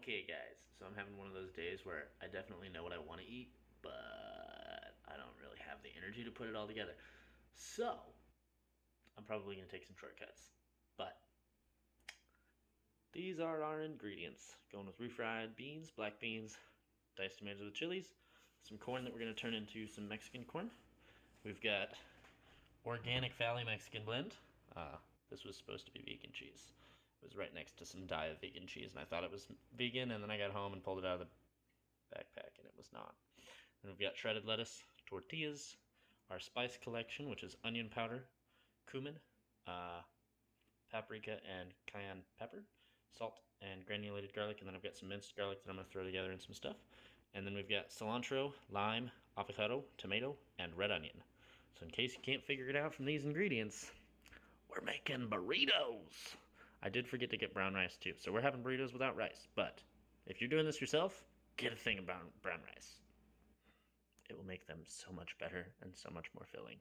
Okay, guys, so I'm having one of those days where I definitely know what I want to eat, but I don't really have the energy to put it all together. So, I'm probably going to take some shortcuts. But these are our ingredients. Going with refried beans, black beans, diced tomatoes with chilies, some corn that we're going to turn into some Mexican corn. We've got organic Valley Mexican blend. This was supposed to be vegan cheese. It was right next to some Dia vegan cheese, and I thought it was vegan, and then I got home and pulled it out of the backpack, and it was not. And we've got shredded lettuce, tortillas, our spice collection, which is onion powder, cumin, paprika and cayenne pepper, salt, and granulated garlic, and then I've got some minced garlic that I'm going to throw together in some stuff. And then we've got cilantro, lime, avocado, tomato, and red onion. So in case you can't figure it out from these ingredients, we're making burritos. I did forget to get brown rice too, so we're having burritos without rice. But if you're doing this yourself, get a thing of brown rice. It will make them so much better and so much more filling.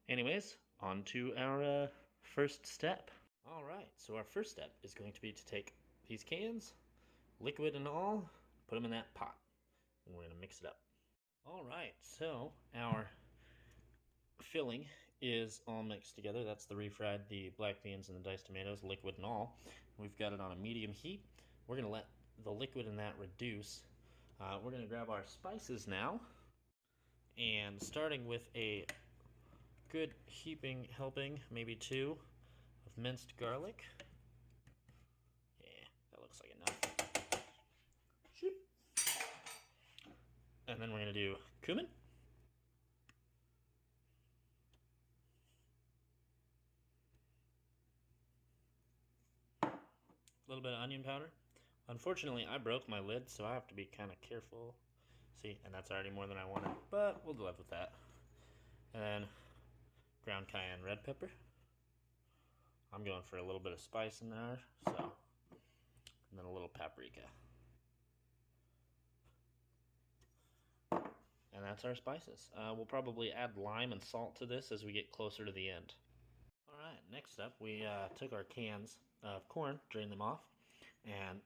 Anyways, on to our first step. All right, so our first step is going to be to take these cans, liquid and all, put them in that pot, and we're going to mix it up. All right, so our filling is all mixed together. That's the refried, the black beans, and the diced tomatoes, liquid and all. We've got it on a medium heat. We're going to let the liquid in that reduce. We're going to grab our spices now, and starting with a good heaping helping, maybe two, of minced garlic. Yeah, that looks like enough. Shoop. And then we're going to do cumin. A little bit of onion powder. Unfortunately, I broke my lid, so I have to be kind of careful. See, and that's already more than I wanted, but we'll live with that. And then ground cayenne red pepper. I'm going for a little bit of spice in there, so. And then a little paprika. And that's our spices. We'll probably add lime and salt to this as we get closer to the end. Alright, next up we took our cans of corn, drained them off, and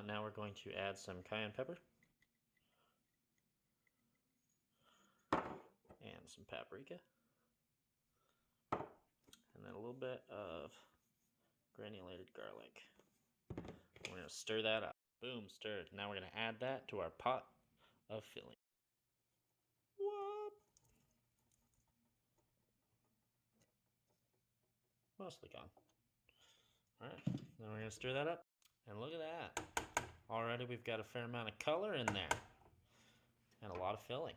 now we're going to add some cayenne pepper and some paprika, and then a little bit of granulated garlic. We're going to stir that up. Boom, stirred. Now we're going to add that to our pot of filling. Whoop! Mostly gone. Alright, now we're going to stir that up. And look at that. Already we've got a fair amount of color in there. And a lot of filling.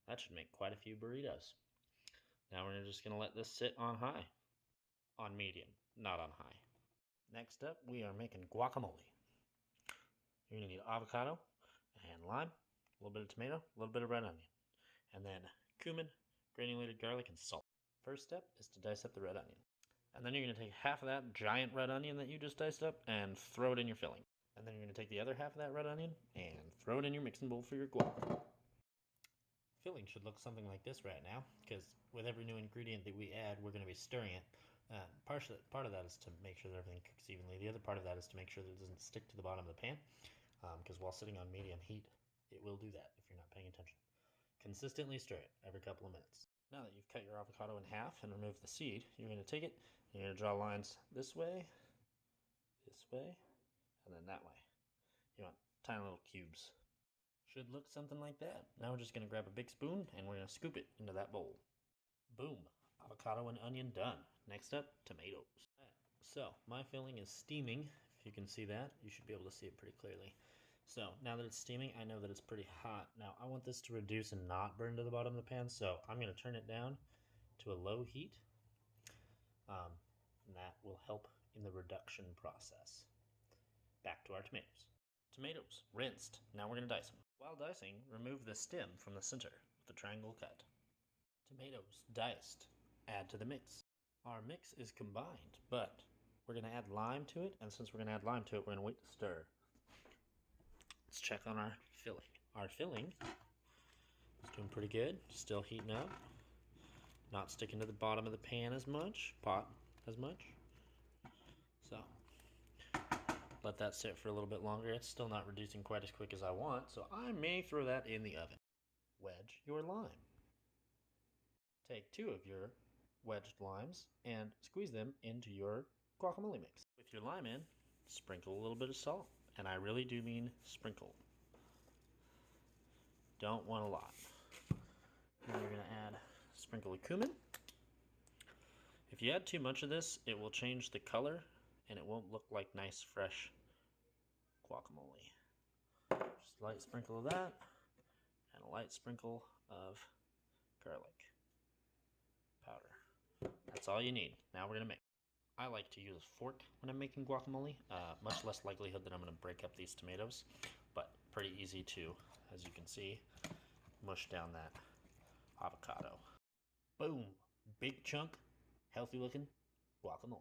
That should make quite a few burritos. Now we're just going to let this sit on high. On medium, not on high. Next up, we are making guacamole. You're going to need avocado and lime, a little bit of tomato, a little bit of red onion, and then cumin, granulated garlic, and salt. First step is to dice up the red onion. And then you're going to take half of that giant red onion that you just diced up and throw it in your filling. And then you're going to take the other half of that red onion and throw it in your mixing bowl for your guac. Filling should look something like this right now, because with every new ingredient that we add, we're going to be stirring it. Part of that is to make sure that everything cooks evenly. The other part of that is to make sure that it doesn't stick to the bottom of the pan, because while sitting on medium heat, it will do that if you're not paying attention. Consistently stir it every couple of minutes. Now that you've cut your avocado in half and removed the seed, you're going to take it and you're going to draw lines this way, and then that way. You want tiny little cubes. Should look something like that. Now we're just going to grab a big spoon and we're going to scoop it into that bowl. Boom. Avocado and onion done. Next up, tomatoes. So, my filling is steaming. If you can see that, you should be able to see it pretty clearly. So, now that it's steaming, I know that it's pretty hot. Now, I want this to reduce and not burn to the bottom of the pan, so I'm going to turn it down to a low heat. And that will help in the reduction process. Back to our tomatoes. Tomatoes, rinsed. Now we're going to dice them. While dicing, remove the stem from the center with a triangle cut. Tomatoes, diced. Add to the mix. Our mix is combined, but we're going to add lime to it, and since we're going to add lime to it, we're going to wait to stir. Let's check on our filling. Our filling is doing pretty good. Still heating up. Not sticking to the bottom of the pot as much. So, let that sit for a little bit longer. It's still not reducing quite as quick as I want, so I may throw that in the oven. Wedge your lime. Take 2 of your wedged limes and squeeze them into your guacamole mix. With your lime in, sprinkle a little bit of salt, and I really do mean sprinkle. Don't want a lot. Then you're going to add a sprinkle of cumin. If you add too much of this, it will change the color and it won't look like nice fresh guacamole. Just a light sprinkle of that and a light sprinkle of garlic powder. That's all you need. Now we're going to make. I like to use a fork when I'm making guacamole. Much less likelihood that I'm going to break up these tomatoes, but pretty easy to, as you can see, mush down that avocado. Boom! Big chunk, healthy looking guacamole.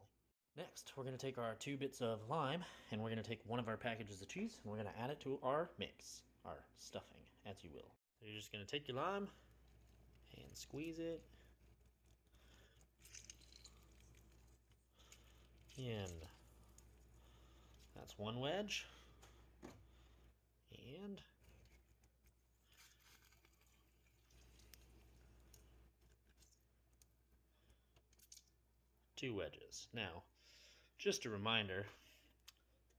Next, we're going to take our 2 bits of lime and we're going to take one of our packages of cheese and we're going to add it to our mix, our stuffing, as you will. So you're just going to take your lime and squeeze it in. That's 1 wedge. And 2 wedges. Now, just a reminder,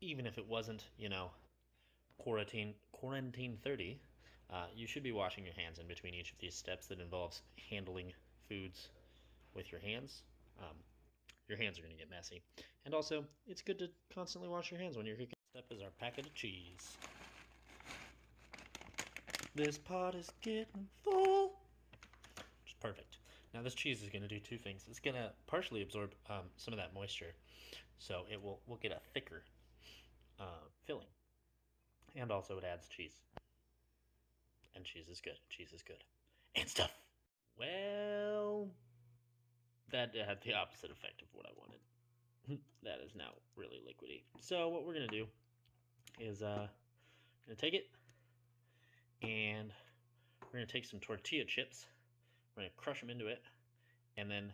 even if it wasn't, quarantine 30, you should be washing your hands in between each of these steps that involves handling foods with your hands. Your hands are going to get messy. And also, it's good to constantly wash your hands when you're cooking. Next up is our packet of cheese. This pot is getting full. Which is perfect. Now this cheese is going to do 2 things. It's going to partially absorb some of that moisture, so we'll get a thicker filling. And also it adds cheese. And cheese is good. Cheese is good. And stuff. Well, that had the opposite effect of what I wanted. That is now really liquidy. So what we're going to do is going to take it and we're going to take some tortilla chips. We're going to crush them into it, and then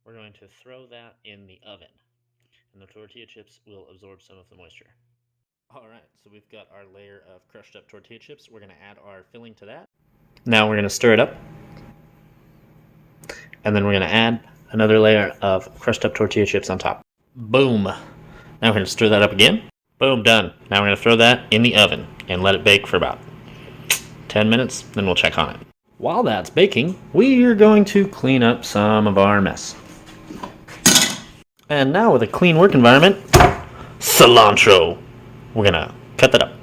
we're going to throw that in the oven. And the tortilla chips will absorb some of the moisture. Alright, so we've got our layer of crushed up tortilla chips. We're going to add our filling to that. Now we're going to stir it up. And then we're going to add another layer of crushed up tortilla chips on top. Boom! Now we're going to stir that up again. Boom, done. Now we're going to throw that in the oven and let it bake for about 10 minutes, then we'll check on it. While that's baking, we are going to clean up some of our mess. And now with a clean work environment, cilantro. We're going to cut that up.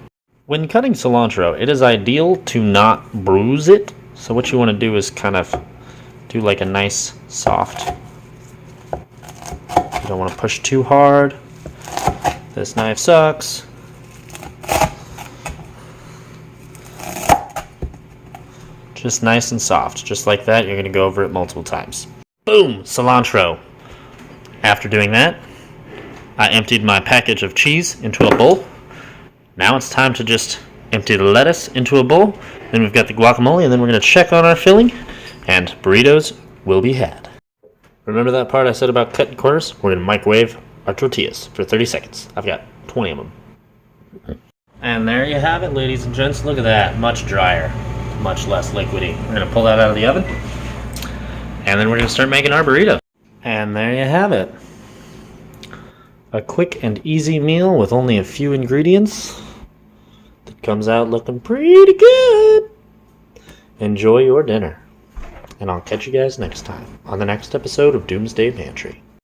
When cutting cilantro, it is ideal to not bruise it. So what you want to do is kind of do like a nice soft. You don't want to push too hard. This knife sucks. Just nice and soft. Just like that, you're going to go over it multiple times. Boom! Cilantro. After doing that, I emptied my package of cheese into a bowl. Now it's time to just empty the lettuce into a bowl. Then we've got the guacamole, and then we're going to check on our filling, and burritos will be had. Remember that part I said about cutting corners? We're going to microwave our tortillas for 30 seconds. I've got 20 of them. And there you have it, ladies and gents. Look at that. Much drier. Much less liquidy. We're going to pull that out of the oven. And then we're going to start making our burrito. And there you have it. A quick and easy meal with only a few ingredients that comes out looking pretty good. Enjoy your dinner. And I'll catch you guys next time on the next episode of Doomsday Pantry.